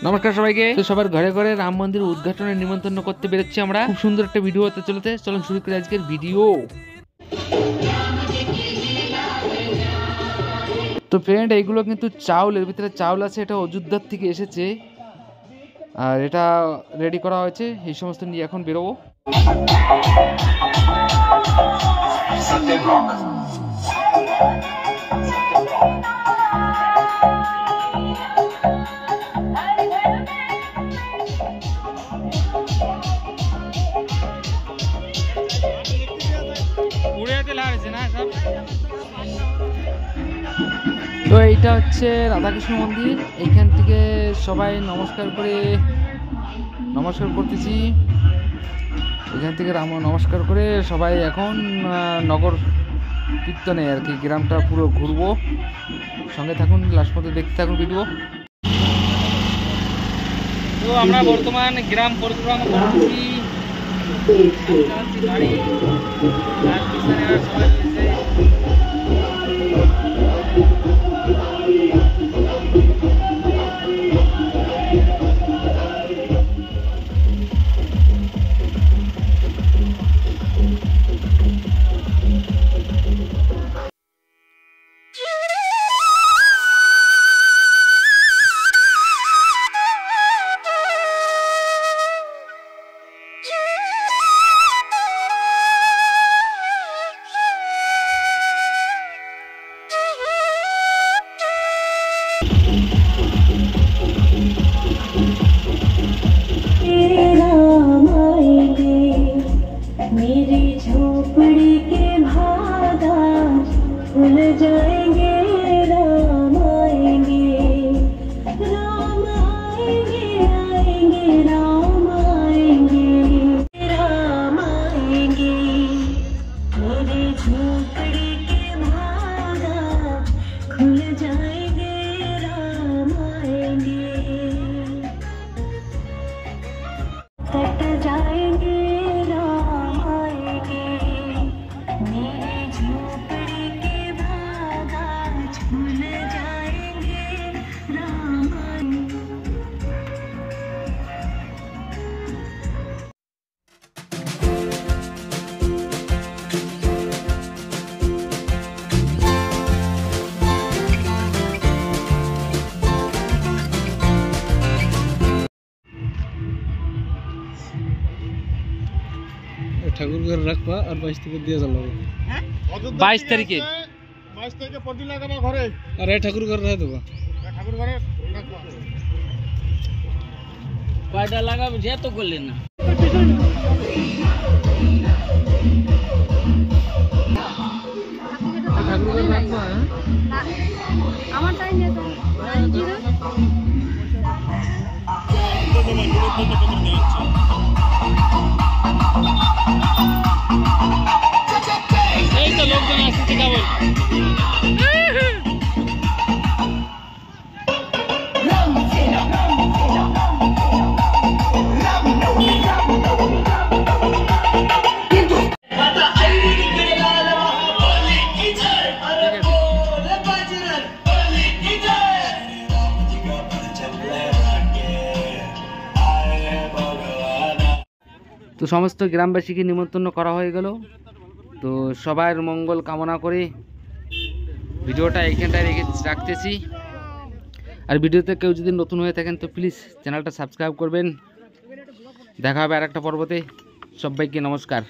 নমস্কার সবাইকে। তো সবার ঘরে ঘরে রাম মন্দির উদ্ঘাটনের নিমন্ত্রণ করতে বেরোচ্ছি আমরা। খুব সুন্দর একটা ভিডিও হতে চলেছে, চলুন শুরু করি আজকের ভিডিও। তো ফ্রেন্ড, এইগুলো কিন্তু চাউল, এর ভিতরে চাউল আছে, এটা অযোধ্যার থেকে এসেছে আর এটা রেডি করা হয়েছে। এই সমস্ত নিয়ে এখন বেরোবো। তো এইটা হচ্ছে রাধাকৃষ্ণ মন্দির। এইখান থেকে সবাই নমস্কার করতেছি। এখান থেকে নমস্কার করে সবাই এখন নগর কীর্তনে আর কি গ্রামটা পুরো ঘুরবো। সঙ্গে থাকুন, লাস্ট পর্যন্ত দেখতে থাকুন ভিডিও। তো আমরা বর্তমান গ্রাম পরিক্রমা করতেছি। গাড়ি আর পিছনে সবাই রয়েছে। मेरी झोपड़ी के भागा खुल जाएंगे, राम आएंगे, राम आएंगे, आएंगे राम आएंगे, राम आएंगे। मेरी झोपड़ी के भागा खुल जाएंगे, राम आएंगे, कट जाएंगे, ঠাকুর ঘর রাখবা আর 22 তারিখে দিয়ে যাবো। 22 তারিখে পটি লাগাবা ঘরে আর এই ঠাকুর ঘর রাখা দেবা। ঠাকুর ঘরে রাখবা কয়টা লাগাবে যে তো করলেন না। ঠাকুর ঘর রাখবা আমার টাইম নেই তো এই তো লোকজন আসছে কেবল। তো সমস্ত গ্রামবাসীকে নিমন্ত্রণ করা হয়ে গেল। তো সবার মঙ্গল কামনা করে ভিডিওটা এইখানটায় রাখতেছি। আর ভিডিওতে কেউ যদি নতুন হয়ে থাকেন তো প্লিজ চ্যানেলটা সাবস্ক্রাইব করবেন। দেখা হবে আর একটা পর্বতে। সবাইকে নমস্কার।